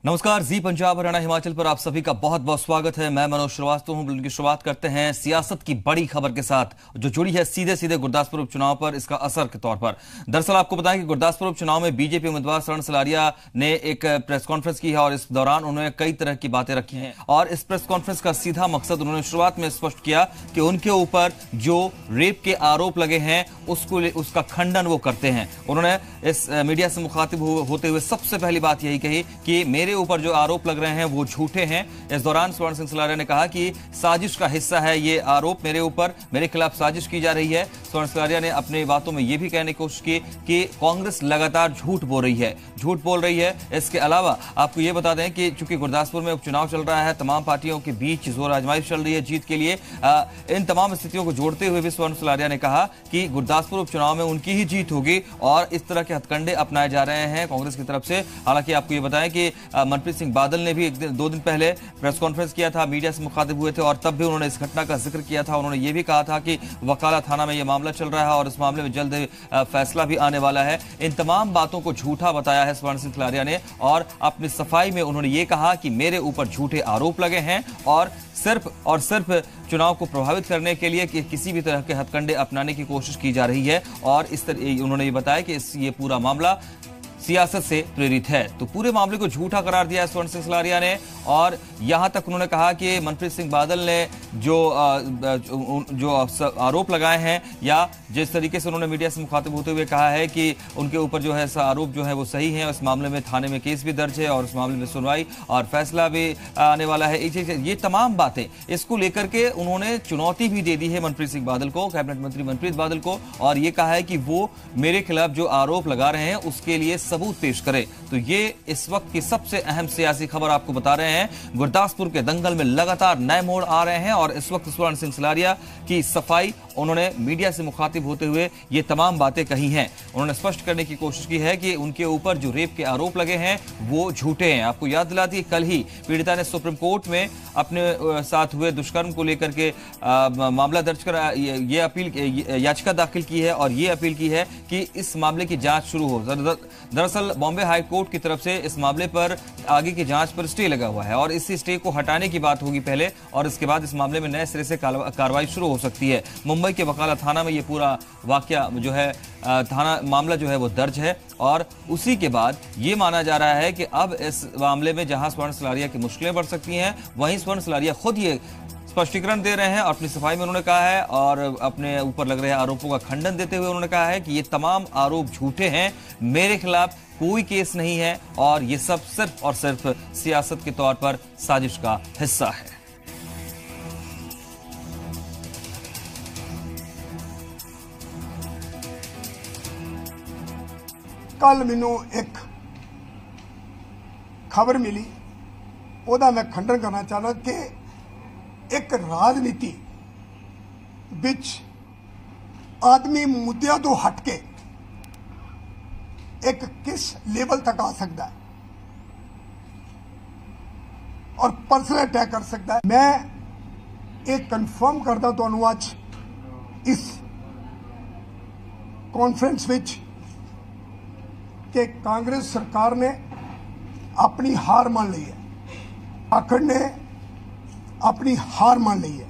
नमस्कार, जी पंजाब हरियाणा हिमाचल पर आप सभी का बहुत बहुत स्वागत है। मैं मनोज श्रीवास्तव हूं। बुलेटिन की शुरुआत करते हैं सियासत की बड़ी खबर के साथ जो जुड़ी है सीधे सीधे गुरदासपुर उपचुनाव पर, इसका असर के तौर पर। दरअसल आपको बताएं कि गुरदासपुर उपचुनाव में बीजेपी उम्मीदवार शरण सलारिया ने एक प्रेस कॉन्फ्रेंस की है और इस दौरान उन्होंने कई तरह की बातें रखी हैं। और इस प्रेस कॉन्फ्रेंस का सीधा मकसद उन्होंने शुरुआत में स्पष्ट किया कि उनके ऊपर जो रेप के आरोप लगे हैं उसका खंडन वो करते हैं। उन्होंने इस मीडिया से मुखातिब होते हुए सबसे पहली बात यही कही कि मेरे ऊपर जो आरोप लग रहे हैं वो झूठे हैं। इस दौरान स्वर्ण सिंह सलारिया ने कहा कि साजिश का हिस्सा है ये आरोप, मेरे खिलाफ साजिश की जा रही है। स्वर्ण सलारिया ने अपनी बातों में यह भी कहने की कोशिश की कि कांग्रेस लगातार झूठ बोल रही है। इसके अलावा आपको यह बता दें कि चूंकि गुरदासपुर में उपचुनाव चल रहा है, तमाम पार्टियों के बीच जोर आजमाइश चल रही है जीत के लिए। इन तमाम स्थितियों को जोड़ते हुए भी स्वर्ण सलारिया ने कहा कि गुरदासपुर उपचुनाव में उनकी ही जीत होगी और इस तरह के हथकंडे अपनाए जा रहे हैं कांग्रेस की तरफ से। हालांकि आपको यह बताएं कि मनप्रीत सिंह बादल ने भी दो दिन पहले प्रेस कॉन्फ्रेंस किया था, मीडिया से मुखातिब हुए थे और तब भी उन्होंने इस घटना का जिक्र किया था। उन्होंने ये भी कहा था कि वकाला थाना में यह मामला चल रहा है और इस मामले में जल्द फैसला भी आने वाला है। इन तमाम बातों को झूठा बताया है स्वर्ण सिंह सलारिया ने और अपनी सफाई में उन्होंने ये कहा कि मेरे ऊपर झूठे आरोप लगे हैं और सिर्फ चुनाव को प्रभावित करने के लिए किसी भी तरह के हथकंडे अपनाने की कोशिश की जा रही है। और इस तरह उन्होंने ये बताया कि ये पूरा मामला सियासत से प्रेरित है। तो पूरे मामले को झूठा करार दिया है स्वर्ण सिंह सलारिया ने और यहां तक उन्होंने कहा कि मनप्रीत सिंह बादल ने जो आरोप लगाए हैं या जिस तरीके से उन्होंने मीडिया से मुखातिब होते हुए कहा है कि उनके ऊपर जो है आरोप जो है वो सही है। इस मामले में थाने में केस भी दर्ज है और इस मामले में सुनवाई और फैसला भी आने वाला है। ये तमाम बातें इसको लेकर के उन्होंने चुनौती भी दे दी है मनप्रीत सिंह बादल को, कैबिनेट मंत्री मनप्रीत बादल को, और ये कहा है कि वो मेरे खिलाफ जो आरोप लगा रहे हैं उसके लिए सबूत पेश करें। तो ये इस वक्त की सबसे अहम सियासी खबर आपको बता रहे हैं। गुरदासपुर के दंगल में लगातार नए मोड़ आ रहे हैं और इस वक्त स्वर्ण सिंह सलारिया की सफाई, उन्होंने मीडिया से मुखातिब होते हुए ये तमाम बातें कही हैं। उन्होंने स्पष्ट करने की कोशिश की है कि उनके ऊपर जो रेप के आरोप लगे हैं वो झूठे हैं। आपको याद दिलाती है कल ही पीड़िता ने सुप्रीम कोर्ट में अपने साथ हुए दुष्कर्म को लेकर के मामला दर्ज कर याचिका दाखिल की है और ये अपील की है कि इस मामले की जांच शुरू हो। दरअसल बॉम्बे हाई कोर्ट की तरफ से इस मामले पर आगे की जांच पर स्टे लगा हुआ है और इस स्टे को हटाने की बात होगी पहले और इसके बाद इस मामले में नए सिरे से कार्रवाई शुरू हो सकती है। मुंबई के वकाला थाना में ये पूरा वाकया जो है थाना मामला जो है वो दर्ज है और उसी के बाद ये माना जा रहा है कि अब इस मामले में जहां स्वर्ण सलारिया की मुश्किलें बढ़ सकती हैं, वहीं स्वर्ण सलारिया खुद ये स्पष्टीकरण दे रहे हैं और अपनी सफाई में उन्होंने कहा है और अपने ऊपर लग रहे आरोपों का खंडन देते हुए उन्होंने कहा है कि ये तमाम आरोप झूठे हैं, मेरे खिलाफ कोई केस नहीं है और ये सब सिर्फ और सिर्फ सियासत के तौर पर साजिश का हिस्सा है। कल मैनू एक खबर मिली, ओदा मैं खंडन करना चाहना कि एक राजनीति विच आदमी मुद्दों तो हटके एक किस लेवल तक आ सकता है और पर्सनल अटैक कर सकता है। मैं एक कंफर्म करता तो आज इस कॉन्फ्रेंस विच कि कांग्रेस सरकार ने अपनी हार मान ली है, आखिर ने अपनी हार मान ली है।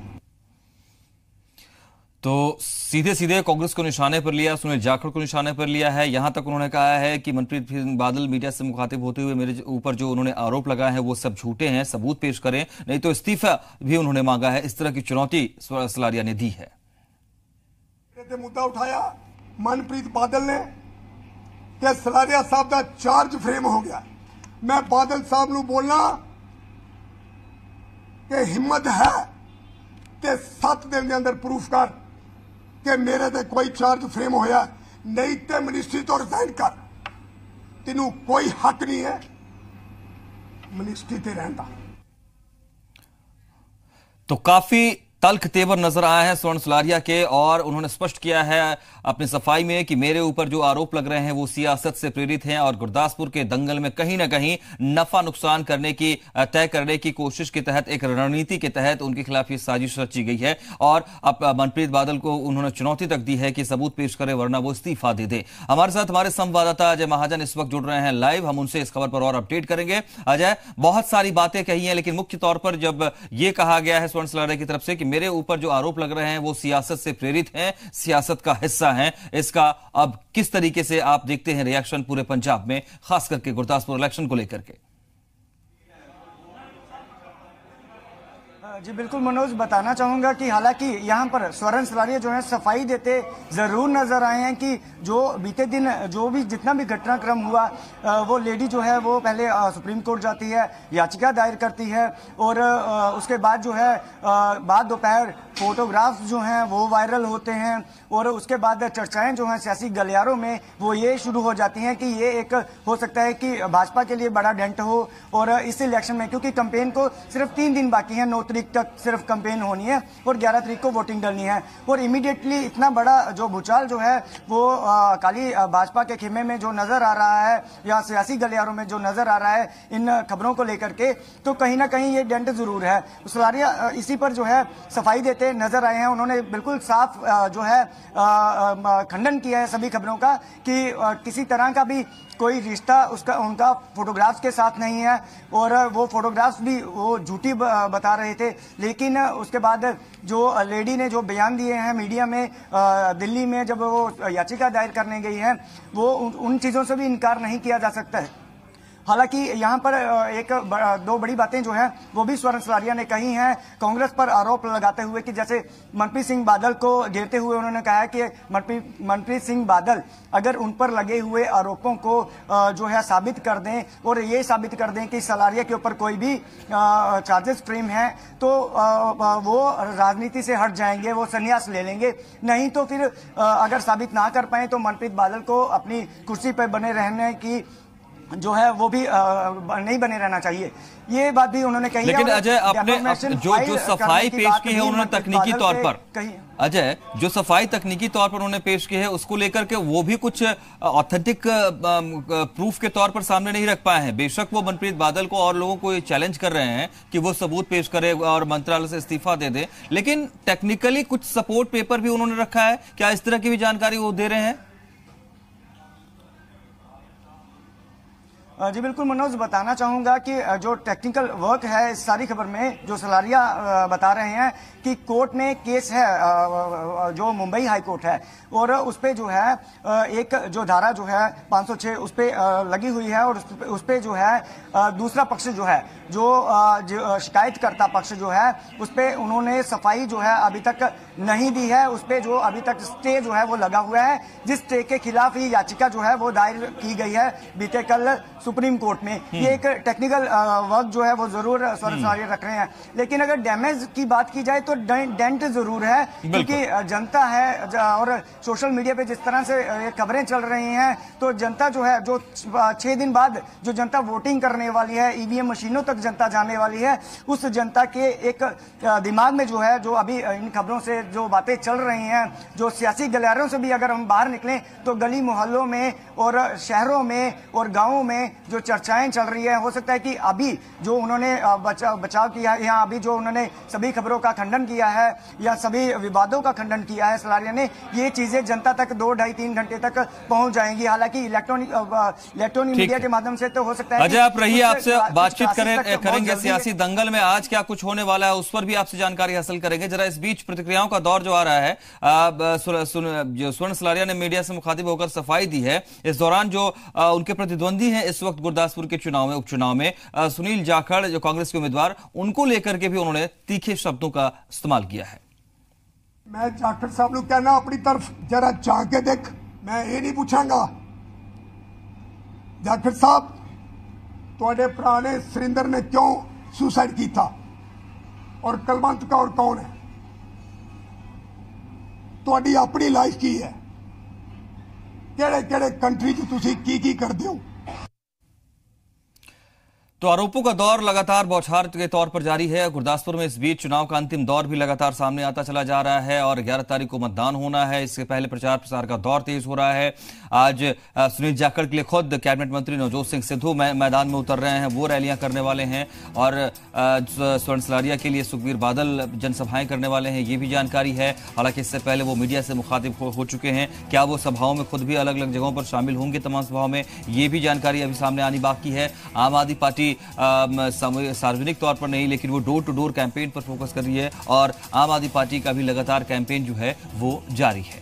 तो सीधे सीधे कांग्रेस को निशाने पर लिया, सुनील जाखड़ को निशाने पर लिया है। यहां तक उन्होंने कहा है कि मनप्रीत सिंह बादल मीडिया से मुखातिब होते हुए मेरे ऊपर जो उन्होंने आरोप लगाए हैं वो सब झूठे हैं, सबूत पेश करें, नहीं तो इस्तीफा भी उन्होंने मांगा है। इस तरह की चुनौती सलारिया ने दी है। मुद्दा उठाया मनप्रीत बादल ने कि सलारिया साहब का चार्ज फ्रेम हो गया। मैं बादल साहब नूं बोलना कि हिम्मत है ते 7 दिन के अंदर प्रूफ कर कि मेरे ते कोई चार्ज फ्रेम होया, नहीं ते मिनिस्ट्री तो रिजाइन कर, तेनू कोई हक नहीं है मिनिस्ट्री ते रहने का। तो काफी तल्ख तेवर नजर आए हैं स्वर्ण सलारिया के, और उन्होंने स्पष्ट किया है अपनी सफाई में कि मेरे ऊपर जो आरोप लग रहे हैं वो सियासत से प्रेरित हैं और गुरदासपुर के दंगल में कहीं ना कहीं नफा नुकसान करने की तय करने की कोशिश के तहत, एक रणनीति के तहत उनके खिलाफ ये साजिश रची गई है। और अब मनप्रीत बादल को उन्होंने चुनौती तक दी है कि सबूत पेश करें वरना वो इस्तीफा दे दे। हमारे साथ हमारे संवाददाता अजय महाजन इस वक्त जुड़ रहे हैं लाइव, हम उनसे इस खबर पर और अपडेट करेंगे। अजय, बहुत सारी बातें कही हैं, लेकिन मुख्य तौर पर जब यह कहा गया है स्वर्ण सलारिया की तरफ से कि मेरे ऊपर जो आरोप लग रहे हैं वो सियासत से प्रेरित हैं, सियासत का हिस्सा हैं, इसका अब किस तरीके से आप देखते हैं रिएक्शन पूरे पंजाब में, खास करके गुरदासपुर इलेक्शन को लेकर के? जी बिल्कुल मनोज, बताना चाहूंगा कि हालांकि यहाँ पर स्वर्ण सलारिया जो है सफाई देते जरूर नजर आए हैं कि जो बीते दिन जो भी जितना भी घटनाक्रम हुआ, वो लेडी जो है वो पहले सुप्रीम कोर्ट जाती है, याचिका दायर करती है और उसके बाद जो है बाद दोपहर फोटोग्राफ्स जो हैं वो वायरल होते हैं और उसके बाद चर्चाएं जो हैं सियासी गलियारों में वो ये शुरू हो जाती हैं कि ये एक हो सकता है कि भाजपा के लिए बड़ा डेंट हो और इस इलेक्शन में, क्योंकि कैंपेन को सिर्फ 3 दिन बाकी हैं, 9 तारीख तक सिर्फ कैंपेन होनी है और 11 तारीख को वोटिंग डलनी है और इमीडिएटली इतना बड़ा जो भूचाल जो है वो काली भाजपा के खेमे में जो नजर आ रहा है या सियासी गलियारों में जो नजर आ रहा है इन खबरों को लेकर के, तो कहीं ना कहीं ये डेंट जरूर है। सलारिया इसी पर जो है सफाई देते नजर आए हैं। उन्होंने बिल्कुल साफ जो है खंडन किया है सभी खबरों का कि किसी तरह का भी कोई रिश्ता उनका फोटोग्राफ्स के साथ नहीं है और वो फोटोग्राफ्स भी वो झूठी बता रहे थे। लेकिन उसके बाद जो लेडी ने जो बयान दिए हैं मीडिया में दिल्ली में जब वो याचिका दायर करने गई है, वो उन चीज़ों से भी इनकार नहीं किया जा सकता है। हालांकि यहाँ पर दो बड़ी बातें जो हैं वो भी स्वर्ण सलारिया ने कही हैं कांग्रेस पर आरोप लगाते हुए कि जैसे मनप्रीत सिंह बादल को घेरते हुए उन्होंने कहा है कि मनप्रीत सिंह बादल अगर उन पर लगे हुए आरोपों को जो है साबित कर दें और ये साबित कर दें कि सलारिया के ऊपर कोई भी चार्जेस फ्रेम है तो वो राजनीति से हट जाएंगे, वो संन्यास ले लेंगे। नहीं तो फिर अगर साबित ना कर पाए तो मनप्रीत बादल को अपनी कुर्सी पर बने रहने की जो है वो भी नहीं बने रहना चाहिए, ये बात भी उन्होंने कही। लेकिन अजय, आपने जो सफाई पेश की है उन्होंने तकनीकी तौर पर, अजय जो सफाई तकनीकी तौर पर उन्होंने पेश की है उसको लेकर के वो भी कुछ ऑथेंटिक प्रूफ के तौर पर सामने नहीं रख पाए हैं। बेशक वो मनप्रीत बादल को और लोगों को ये चैलेंज कर रहे हैं कि वो सबूत पेश करे और मंत्रालय से इस्तीफा दे दे, लेकिन टेक्निकली कुछ सपोर्ट पेपर भी उन्होंने रखा है। क्या इस तरह की भी जानकारी वो दे रहे हैं? जी बिल्कुल मनोज, बताना चाहूंगा कि जो टेक्निकल वर्क है इस सारी खबर में जो सलारिया बता रहे हैं कि कोर्ट में केस है जो मुंबई हाई कोर्ट है और उस पे जो है एक जो धारा जो है 506 उस पे लगी हुई है और उस पे जो है दूसरा पक्ष जो है जो शिकायतकर्ता पक्ष जो है उस पे उन्होंने सफाई जो है अभी तक नहीं दी है। उस पे जो अभी तक स्टे जो है वो लगा हुआ है, जिस स्टे के खिलाफ ही याचिका जो है वो दायर की गई है बीते कल सुप्रीम कोर्ट में। ये एक टेक्निकल वर्क जो है वो जरूर स्वर्ण सलारिया रख रहे हैं, लेकिन अगर डैमेज की बात की जाए तो डेंट जरूर है, क्योंकि जनता है और सोशल मीडिया पे जिस तरह से ये खबरें चल रही हैं तो जनता जो है जो 6 दिन बाद जो जनता वोटिंग करने वाली है, ईवीएम मशीनों तक जनता जाने वाली है, उस जनता के एक दिमाग में जो है जो अभी इन खबरों से जो बातें चल रही हैं, जो सियासी गलियारों से भी अगर हम बाहर निकलें तो गली मोहल्लों में और शहरों में और गांवों में जो चर्चाएं चल रही है, हो सकता है कि अभी जो उन्होंने बचाव किया है या अभी जो उन्होंने सभी खबरों का खंडन किया है या सभी विवादों का खंडन किया है सलारिया ने, ये चीजें जनता तक 2, 2.5, 3 घंटे तक पहुंच जाएंगी। हालांकि इलेक्ट्रॉनिक मीडिया के माध्यम से तो हो सकता है। अजय, आप रहिए, आपसे बातचीत करेंगे सियासी दंगल में आज क्या कुछ होने वाला है उस पर भी आपसे जानकारी हासिल करेंगे। जरा इस बीच प्रतिक्रियाओं का दौर जो आ रहा है, जो स्वर्ण सलारिया ने मीडिया से मुखातिब होकर सफाई दी है, इस दौरान जो उनके प्रतिद्वंदी हैं इस वक्त गुरदासपुर के चुनाव में, उपचुनाव में सुनील जाखड़ जो कांग्रेस के उम्मीदवार, उनको लेकर के भी उन्होंने तीखे शब्दों का इस्तेमाल किया है। मैं जाखड़ साहब को कहना अपनी तरफ जरा झांक के देख, मैं ये नहीं पूछांगा जाखड़ साहब थोड़े भरा ने सुरिंदर ने क्यों सुसाइड किया और कलवंत कौर कौन है, थोड़ी अपनी लाइफ की है, केड़े केड़े कंट्री च तुसी की करते हो। तो आरोपों का दौर लगातार बौछार के तौर पर जारी है। गुरदासपुर में इस बीच चुनाव का अंतिम दौर भी लगातार सामने आता चला जा रहा है और 11 तारीख को मतदान होना है। इससे पहले प्रचार प्रसार का दौर तेज हो रहा है। आज सुनील जाखड़ के लिए खुद कैबिनेट मंत्री नवजोत सिंह सिद्धू मैदान में उतर रहे हैं, वो रैलियां करने वाले हैं और स्वर्ण सलारिया के लिए सुखबीर बादल जनसभाएं करने वाले हैं, ये भी जानकारी है। हालांकि इससे पहले वो मीडिया से मुखातिब हो चुके हैं। क्या वो सभाओं में खुद भी अलग अलग जगहों पर शामिल होंगे तमाम सभाओं में, ये भी जानकारी अभी सामने आनी बाकी है। आम आदमी पार्टी सार्वजनिक तौर पर नहीं, लेकिन वो डोर टू डोर कैंपेन पर फोकस कर रही है और आम आदमी पार्टी का भी लगातार कैंपेन जो है वो जारी है।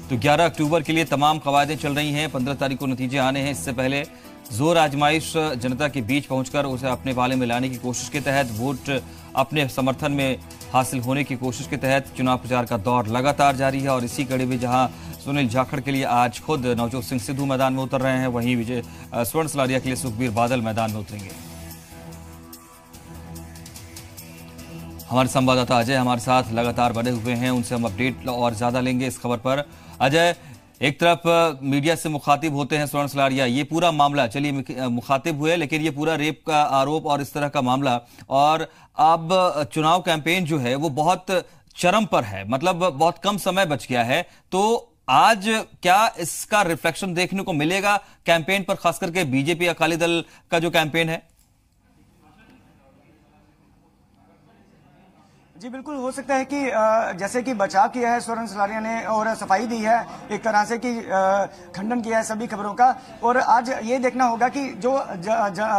तो 11 अक्टूबर के लिए तमाम कवायदें चल रही हैं। 15 तारीख को नतीजे आने हैं। इससे पहले जोर आजमाइश जनता के बीच पहुंचकर उसे अपने पाले में लाने की कोशिश के तहत, वोट अपने समर्थन में हासिल होने की कोशिश के तहत चुनाव प्रचार का दौर लगातार जारी है। और इसी कड़ी में जहां सुनील जाखड़ के लिए आज खुद नवजोत सिंह सिद्धू मैदान में उतर रहे हैं, वहीं स्वर्ण सलारिया के लिए सुखबीर बादल मैदान में उतरेंगे। हमारे संवाददाता अजय हमारे साथ लगातार बने हुए हैं, उनसे हम अपडेट और ज्यादा लेंगे इस खबर पर। अजय, एक तरफ मीडिया से मुखातिब होते हैं स्वर्ण सलारिया, ये पूरा मामला, चलिए मुखातिब हुए, लेकिन ये पूरा रेप का आरोप और इस तरह का मामला, और अब चुनाव कैंपेन जो है वो बहुत चरम पर है, मतलब बहुत कम समय बच गया है। तो आज क्या इसका रिफ्लेक्शन देखने को मिलेगा कैंपेन पर, खास करके बीजेपी अकाली दल का जो कैंपेन है? जी बिल्कुल, हो सकता है कि जैसे कि बचाव किया है स्वर्ण सलारिया ने और सफाई दी है एक तरह से कि खंडन किया है सभी खबरों का। और आज ये देखना होगा कि जो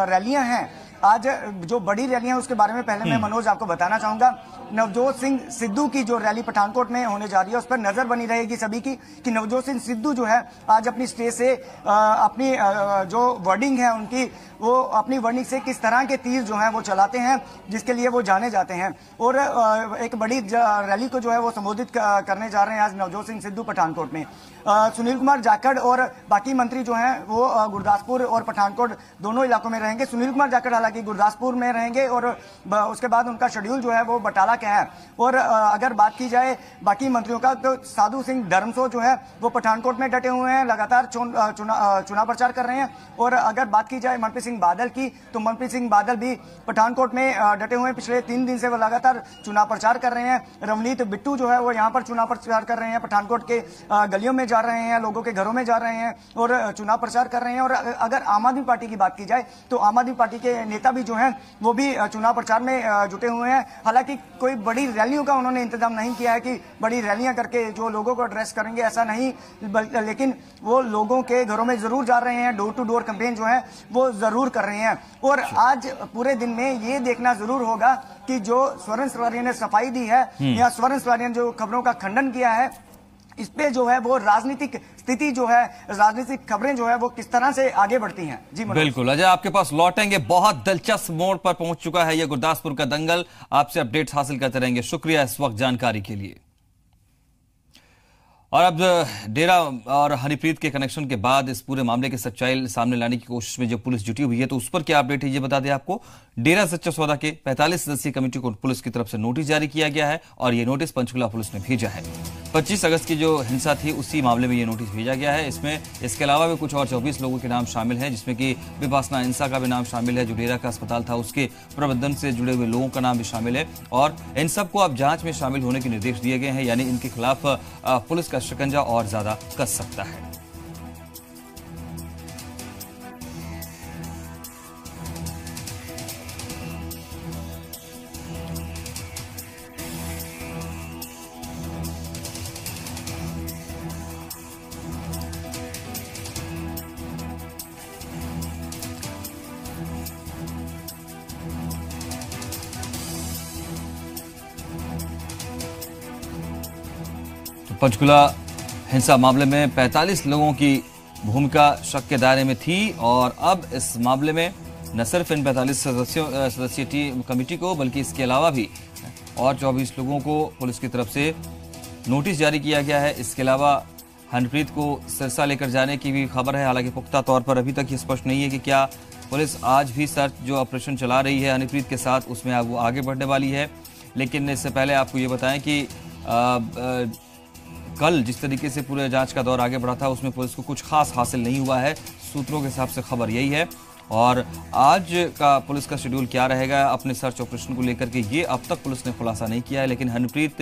रैलियां हैं, आज जो बड़ी रैलियां, उसके बारे में पहले मैं मनोज आपको बताना चाहूंगा। नवजोत सिंह सिद्धू की जो रैली पठानकोट में होने जा रही है, उस पर नजर बनी रहेगी सभी की कि नवजोत सिंह सिद्धू जो है आज अपनी स्टेज से अपनी जो वर्डिंग है उनकी, वो अपनी वर्डिंग से किस तरह के तीर जो है वो चलाते हैं, जिसके लिए वो जाने जाते हैं। और एक बड़ी रैली को जो है वो संबोधित करने जा रहे हैं आज नवजोत सिंह सिद्धू पठानकोट में। सुनील कुमार जाखड़ और बाकी मंत्री जो हैं वो गुरदासपुर और पठानकोट दोनों इलाकों में रहेंगे। सुनील कुमार जाखड़ हालांकि गुरदासपुर में रहेंगे और उसके बाद उनका शेड्यूल जो है वो बटाला का है। और अगर बात की जाए बाकी मंत्रियों का, तो साधु सिंह धर्मसो जो है वो पठानकोट में डटे हुए हैं, लगातार चुनाव प्रचार कर रहे हैं। और अगर बात की जाए मनप्रीत सिंह बादल की, तो मनप्रीत सिंह बादल भी पठानकोट में डटे हुए हैं। पिछले 3 दिन से वो लगातार चुनाव प्रचार कर रहे हैं। रवनीत बिट्टू जो है वो यहाँ पर चुनाव प्रचार कर रहे हैं, पठानकोट के गलियों में जा रहे हैं, लोगों के घरों में जा रहे हैं और चुनाव प्रचार कर रहे हैं। और अगर आम आदमी पार्टी की बात की जाए, तो आम आदमी पार्टी के नेता भी जो है वो भी चुनाव प्रचार में जुटे हुए हैं। हालांकि कोई बड़ी रैलियों का उन्होंने इंतजाम नहीं किया है कि बड़ी रैलियां करके जो लोगों को एड्रेस करेंगे, ऐसा नहीं, लेकिन वो लोगों के घरों में जरूर जा रहे हैं, डोर टू डोर कैंपेन जो है वो जरूर कर रहे हैं। और आज पूरे दिन में ये देखना जरूर होगा कि जो स्वर्ण सलारिया ने सफाई दी है या स्वर्ण सलारिया ने जो खबरों का खंडन किया है, इस पे जो है वो राजनीतिक स्थिति जो है, राजनीतिक खबरें जो है वो किस तरह से आगे बढ़ती हैं। जी बिल्कुल अजय, आपके पास लौटेंगे। बहुत दिलचस्प मोड़ पर पहुंच चुका है ये गुरदासपुर का दंगल, आपसे अपडेट्स हासिल करते रहेंगे। शुक्रिया इस वक्त जानकारी के लिए। और अब डेरा और हनीप्रीत के कनेक्शन के बाद इस पूरे मामले की सच्चाई सामने लाने की कोशिश में जो पुलिस जुटी हुई है, तो उस पर क्या अपडेट है ये बता दें आपको। डेरा सच्चा सौदा के 45 सदस्यीय कमेटी को पुलिस की तरफ से नोटिस जारी किया गया है और ये नोटिस पंचकुला पुलिस ने भेजा है। 25 अगस्त की जो हिंसा थी उसी मामले में ये नोटिस भेजा गया है। इसमें इसके अलावा भी कुछ और 24 लोगों के नाम शामिल हैं, जिसमें कि विपासना इंसा का भी नाम शामिल है, जो डेरा का अस्पताल था उसके प्रबंधन से जुड़े हुए लोगों का नाम भी शामिल है। और इन सबको अब जांच में शामिल होने के निर्देश दिए गए हैं, यानी इनके खिलाफ पुलिस का शिकंजा और ज्यादा कस सकता है। पंचकुला हिंसा मामले में 45 लोगों की भूमिका शक के दायरे में थी और अब इस मामले में न सिर्फ इन 45 सदस्यीय कमेटी को, बल्कि इसके अलावा भी और 24 लोगों को पुलिस की तरफ से नोटिस जारी किया गया है। इसके अलावा हनीप्रीत को सिरसा लेकर जाने की भी खबर है। हालांकि पुख्ता तौर पर अभी तक ये स्पष्ट नहीं है कि क्या पुलिस आज भी सर्च जो ऑपरेशन चला रही है हनीप्रीत के साथ, उसमें वो आगे बढ़ने वाली है। लेकिन इससे पहले आपको ये बताएं कि कल जिस तरीके से पूरे जांच का दौर आगे बढ़ा था, उसमें पुलिस को कुछ खास हासिल नहीं हुआ है। सूत्रों के हिसाब से खबर यही है और आज का पुलिस का शेड्यूल क्या रहेगा अपने सर्च ऑपरेशन को लेकर के, ये अब तक पुलिस ने खुलासा नहीं किया है। लेकिन हनीप्रीत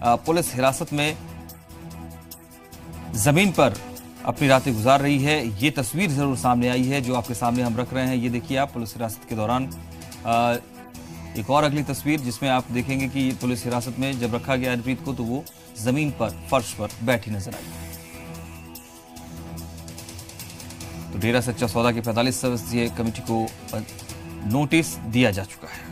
पुलिस हिरासत में जमीन पर अपनी रातें गुजार रही है, ये तस्वीर जरूर सामने आई है जो आपके सामने हम रख रहे हैं। ये देखिए आप पुलिस हिरासत के दौरान एक और अगली तस्वीर जिसमें आप देखेंगे कि पुलिस हिरासत में जब रखा गया हनीप्रीत को तो वो जमीन पर, फर्श पर बैठी नजर आई। तो डेरा सच्चा सौदा की 45 सदस्यीय कमेटी को नोटिस दिया जा चुका है।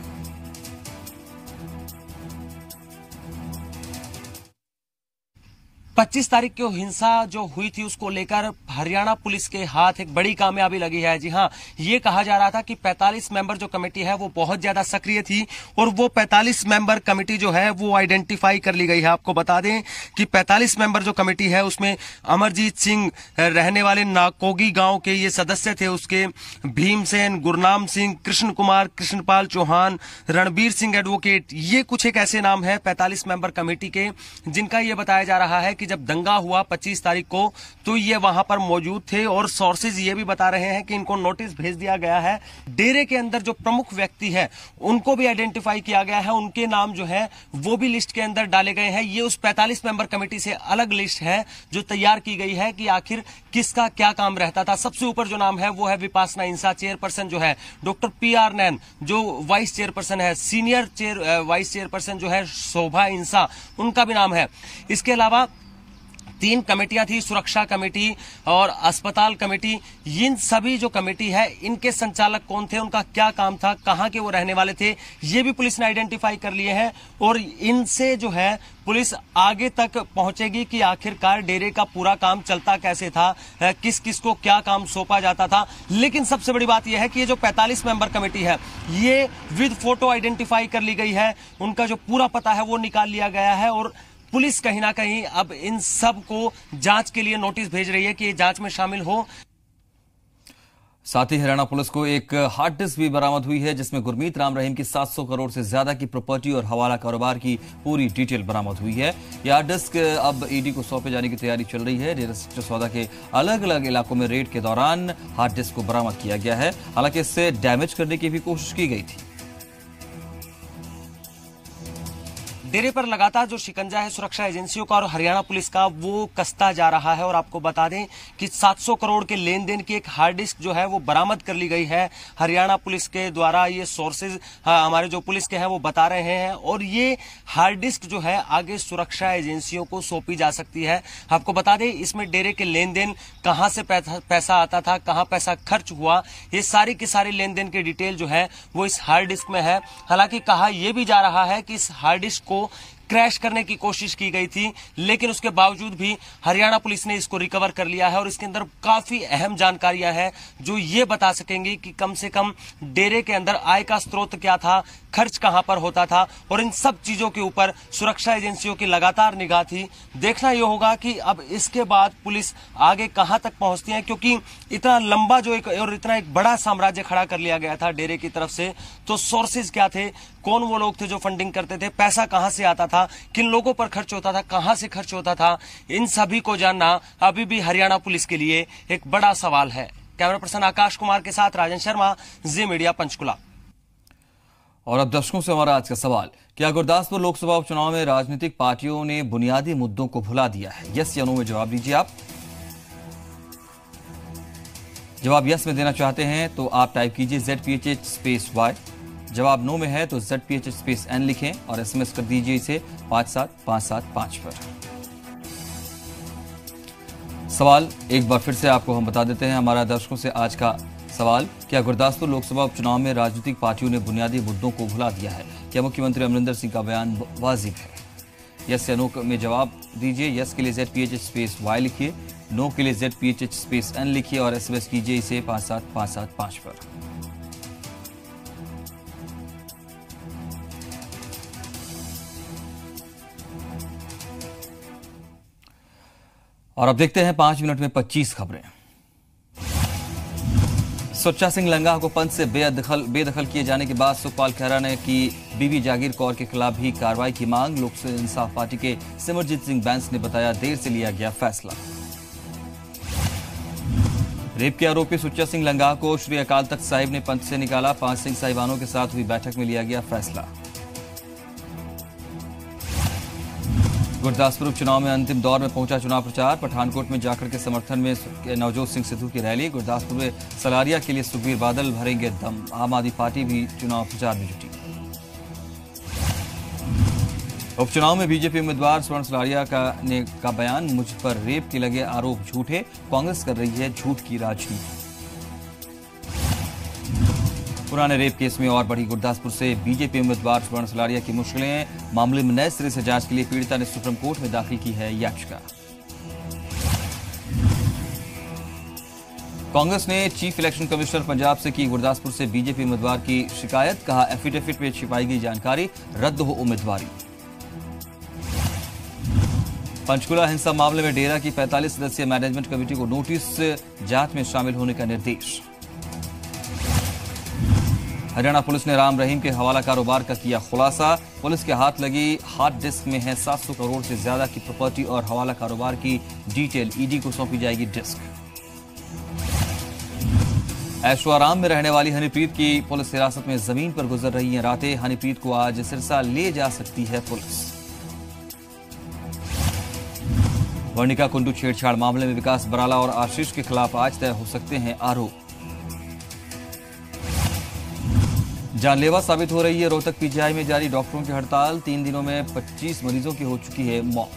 पच्चीस तारीख को हिंसा जो हुई थी उसको लेकर हरियाणा पुलिस के हाथ एक बड़ी कामयाबी लगी है। जी हां, ये कहा जा रहा था कि 45 मेंबर जो कमेटी है वो बहुत ज्यादा सक्रिय थी और वो 45 मेंबर कमेटी जो है वो आइडेंटिफाई कर ली गई है। आपको बता दें कि 45 मेंबर जो कमेटी है उसमें अमरजीत सिंह रहने वाले नाकोगी गांव के ये सदस्य थे, उसके भीमसेन, गुरनाम सिंह, कृष्ण कुमार, कृष्णपाल चौहान, रणबीर सिंह एडवोकेट, ये कुछ एक ऐसे नाम है 45 मेंबर कमेटी के जिनका ये बताया जा रहा है कि जब दंगा हुआ 25 तारीख को तो ये वहां पर मौजूद थे। और सोर्सेज ये भी बता रहे हैं कि इनको नोटिस भेज दिया गया है। डेरे के अंदर जो प्रमुख व्यक्ति है उनको भी आइडेंटिफाई किया गया है, उनके नाम जो है वो भी लिस्ट के अंदर डाले गए हैं। ये उस 45 मेंबर कमेटी से अलग लिस्ट है जो तैयार की गई है कि आखिर किसका क्या काम रहता था। सबसे ऊपर जो नाम है वो है विपासना इंसा, चेयरपर्सन जो है डॉक्टर PR नैन जो वाइस चेयरपर्सन है, सीनियर वाइस चेयरपर्सन जो है शोभा इंसा, उनका भी नाम है। इसके अलावा 3 कमेटियां थी, सुरक्षा कमेटी और अस्पताल कमेटी। इन सभी जो कमेटी है इनके संचालक कौन थे, उनका क्या काम था, कहां के वो रहने वाले थे, ये भी पुलिस ने आइडेंटिफाई कर लिए हैं। और इनसे जो है पुलिस आगे तक पहुंचेगी कि आखिरकार डेरे का पूरा काम चलता कैसे था, किस किस को क्या काम सौंपा जाता था। लेकिन सबसे बड़ी बात यह है कि ये जो 45 मेंबर कमेटी है ये विद फोटो आइडेंटिफाई कर ली गई है, उनका जो पूरा पता है वो निकाल लिया गया है। और पुलिस कहीं ना कहीं अब इन सब को जांच के लिए नोटिस भेज रही है कि ये जांच में शामिल हो। साथ ही हरियाणा पुलिस को एक हार्ड डिस्क भी बरामद हुई है जिसमें गुरमीत राम रहीम की 700 करोड़ से ज्यादा की प्रॉपर्टी और हवाला कारोबार की पूरी डिटेल बरामद हुई है। यह हार्ड डिस्क अब ईडी को सौंपे जाने की तैयारी चल रही है। डेरा सच्चा सौदा के अलग अलग इलाकों में रेड के दौरान हार्ड डिस्क को बरामद किया गया है। हालांकि इससे डैमेज करने की भी कोशिश की गई थी। डेरे पर लगातार जो शिकंजा है सुरक्षा एजेंसियों का और हरियाणा पुलिस का वो कसता जा रहा है। और आपको बता दें कि 700 करोड़ के लेन देन की एक हार्ड डिस्क जो है वो बरामद कर ली गई है हरियाणा पुलिस के द्वारा। ये सोर्सेज हमारे जो पुलिस के हैं वो बता रहे हैं। और ये हार्ड डिस्क जो है आगे सुरक्षा एजेंसियों को सौंपी जा सकती है। आपको बता दें इसमें डेरे के लेन देन, कहां से पैसा आता था, कहां पैसा खर्च हुआ, ये सारी की सारी लेन देन की डिटेल जो है वो इस हार्ड डिस्क में है। हालांकि कहा यह भी जा रहा है कि इस हार्ड डिस्क को क्रैश करने की कोशिश की गई थी, लेकिन उसके बावजूद भी हरियाणा पुलिस ने इसको रिकवर कर लिया है। और इसके अंदर काफी अहम जानकारियां हैं जो ये बता सकेंगी कि कम से कम डेरे के अंदर आय का स्रोत क्या था, खर्च कहां पर होता था। और इन सब चीजों के ऊपर सुरक्षा एजेंसियों की लगातार निगाह थी। देखना यह होगा कि अब इसके बाद पुलिस आगे कहां तक पहुंचती है, क्योंकि इतना लंबा जो इतना एक बड़ा साम्राज्य खड़ा कर लिया गया था डेरे की तरफ से। तो सोर्सेज क्या थे, कौन वो लोग थे जो फंडिंग करते थे, पैसा कहां से आता था, किन लोगों पर खर्च होता था, कहां से खर्च होता था, इन सभी को जानना अभी भी हरियाणा पुलिस के लिए एक बड़ा सवाल है। कैमरा पर्सन आकाश कुमार के साथ राजन शर्मा, जी मीडिया, पंचकुला। और अब दर्शकों से हमारा आज का सवाल, क्या गुरदासपुर लोकसभा उपचुनाव में राजनीतिक पार्टियों ने बुनियादी मुद्दों को भुला दिया है? यस या नो में जवाब दीजिए। आप जवाब यस में देना चाहते हैं तो आप टाइप कीजिए ZPHH_Y। जवाब नो में है तो ZPHH_N लिखें और SMS कर दीजिए इसे 57575 पर। सवाल एक बार फिर से आपको हम बता देते हैं। हमारा दर्शकों से आज का सवाल, क्या गुरदासपुर लोकसभा उपचुनाव में राजनीतिक पार्टियों ने बुनियादी मुद्दों को भुला दिया है? क्या मुख्यमंत्री अमरिंदर सिंह का बयान वाजिब है? यस या नो में जवाब दीजिए। यस के लिए ZPHH_Y लिखिए, नो के लिए ZPHH_N लिखिए और SMS कीजिए इसे 57575 पर। और अब देखते हैं 5 मिनट में 25 खबरें। सुच्चा सिंह लंगा को पद से बेदखल किए जाने के बाद सुखपाल खैरा ने की बीबी जागीर कौर के खिलाफ भी कार्रवाई की मांग। लोक इंसाफ पार्टी के सिमरजीत सिंह बैंस ने बताया देर से लिया गया फैसला। रेप के आरोपी सुच्चा सिंह लंगाह को श्री अकाल तख्त साहिब ने पंथ से निकाला। 5 सिंह साहिबानों के साथ हुई बैठक में लिया गया फैसला। गुरदासपुर उपचुनाव में अंतिम दौर में पहुंचा चुनाव प्रचार। पठानकोट में जाखड़ के समर्थन में नवजोत सिंह सिद्धू की रैली। गुरदासपुर में सलारिया के लिए सुखबीर बादल भरेंगे दम। आम आदमी पार्टी भी चुनाव प्रचार में जुटी। उपचुनाव में बीजेपी उम्मीदवार स्वर्ण सलारिया का बयान, मुझ पर रेप के लगे आरोप झूठे, कांग्रेस कर रही है झूठ की राजनीति। पुराने रेप केस में और बढ़ी गुरदासपुर से बीजेपी उम्मीदवार स्वर्ण सलारिया की मुश्किलें। मामले में नए सिरे से जांच के लिए पीड़िता ने सुप्रीम कोर्ट में दाखिल की है याचिका। कांग्रेस ने चीफ इलेक्शन कमिश्नर पंजाब से की गुरदासपुर से बीजेपी उम्मीदवार की शिकायत। कहा, एफिडेविट में छिपाई गई जानकारी, रद्द हो उम्मीदवारी। पंचकुला हिंसा मामले में डेरा की 45 सदस्यीय मैनेजमेंट कमेटी को नोटिस, जांच में शामिल होने का निर्देश। हरियाणा पुलिस ने राम रहीम के हवाला कारोबार का किया खुलासा। पुलिस के हाथ लगी हार्ड डिस्क में है 700 करोड़ से ज्यादा की प्रॉपर्टी और हवाला कारोबार की डिटेल ईडी को सौंपी जाएगी डिस्क। ऐशो आराम में रहने वाली हनीप्रीत की पुलिस हिरासत में जमीन पर गुजर रही हैं रातें। हनीप्रीत को आज सिरसा ले जा सकती है पुलिस। वर्णिका कुंडू छेड़छाड़ मामले में विकास बराला और आशीष के खिलाफ आज तय हो सकते हैं आरोप। जानलेवा साबित हो रही है रोहतक पीजीआई में जारी डॉक्टरों की हड़ताल। 3 दिनों में 25 मरीजों की हो चुकी है मौत।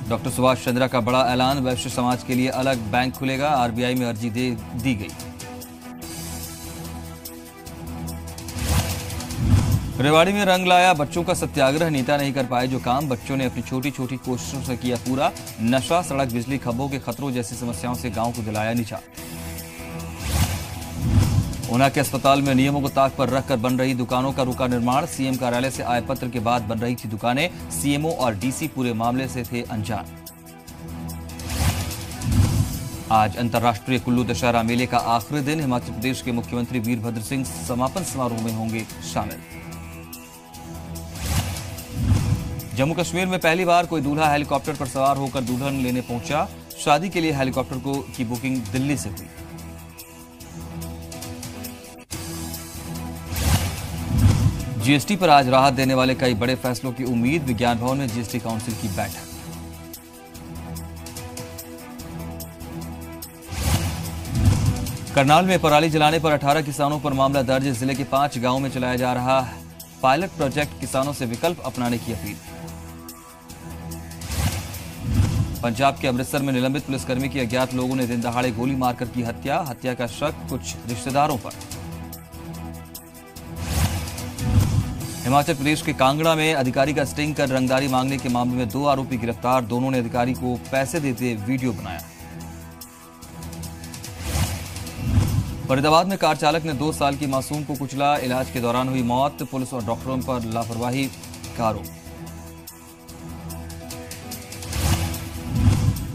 डॉक्टर सुभाष चंद्रा का बड़ा ऐलान, वैश्य समाज के लिए अलग बैंक खुलेगा। आरबीआई में अर्जी दी गई। रेवाड़ी में रंग लाया बच्चों का सत्याग्रह। नेता नहीं कर पाए जो काम, बच्चों ने अपनी छोटी छोटी कोशिशों से किया पूरा। नशा, सड़क, बिजली, खंभों के खतरों जैसी समस्याओं से गांव को दिलाया निजात। ऊना के अस्पताल में नियमों को ताक पर रखकर बन रही दुकानों का रुका निर्माण। सीएम कार्यालय से आए पत्र के बाद बन रही थी दुकानें। सीएमओ और डीसी पूरे मामले से थे अनजान। आज अंतर्राष्ट्रीय कुल्लू दशहरा मेले का आखिरी दिन। हिमाचल प्रदेश के मुख्यमंत्री वीरभद्र सिंह समापन समारोह में होंगे शामिल। जम्मू कश्मीर में पहली बार कोई दूल्हा हेलीकॉप्टर पर सवार होकर दुल्हन लेने पहुंचा। शादी के लिए हेलीकॉप्टर की बुकिंग दिल्ली से हुई। जीएसटी पर आज राहत देने वाले कई बड़े फैसलों की उम्मीद। विज्ञान भवन में जीएसटी काउंसिल की बैठक। करनाल में पराली जलाने पर 18 किसानों पर मामला दर्ज। जिले के 5 गांवों में चलाया जा रहा पायलट प्रोजेक्ट। किसानों से विकल्प अपनाने की अपील। पंजाब के अमृतसर में निलंबित पुलिसकर्मी की अज्ञात लोगों ने दिन दहाड़े गोली मारकर की हत्या। हत्या का शक कुछ रिश्तेदारों पर। हिमाचल प्रदेश के कांगड़ा में अधिकारी का स्टिंग कर रंगदारी मांगने के मामले में 2 आरोपी गिरफ्तार। दोनों ने अधिकारी को पैसे देते वीडियो बनाया। फरीदाबाद में कार चालक ने 2 साल की मासूम को कुचला। इलाज के दौरान हुई मौत। पुलिस और डॉक्टरों पर लापरवाही का आरोप।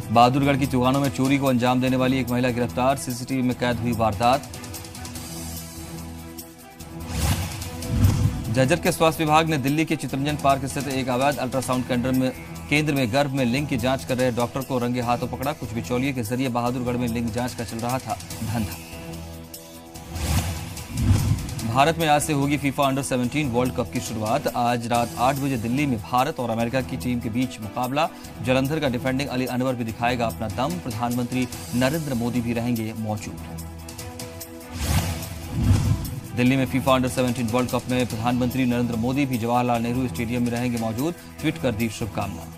बहादुरगढ़ की चौहानों में चोरी को अंजाम देने वाली एक महिला गिरफ्तार। सीसीटीवी में कैद हुई वारदात। झज्जर के स्वास्थ्य विभाग ने दिल्ली के चित्तरंजन पार्क स्थित एक अवैध अल्ट्रासाउंड केंद्र में गर्भ में लिंग की जांच कर रहे डॉक्टर को रंगे हाथों पकड़ा। कुछ बिचौलिए के जरिए बहादुरगढ़ में लिंग जांच का चल रहा था धंधा। भारत में आज से होगी फीफा अंडर 17 वर्ल्ड कप की शुरुआत। आज रात 8 बजे दिल्ली में भारत और अमेरिका की टीम के बीच मुकाबला। जलंधर का डिफेंडिंग अली अनवर भी दिखाएगा अपना दम। प्रधानमंत्री नरेंद्र मोदी भी रहेंगे मौजूद। दिल्ली में फीफा अंडर 17 वर्ल्ड कप में प्रधानमंत्री नरेंद्र मोदी भी जवाहरलाल नेहरू स्टेडियम में रहेंगे मौजूद। ट्वीट कर दी शुभकामनाएं।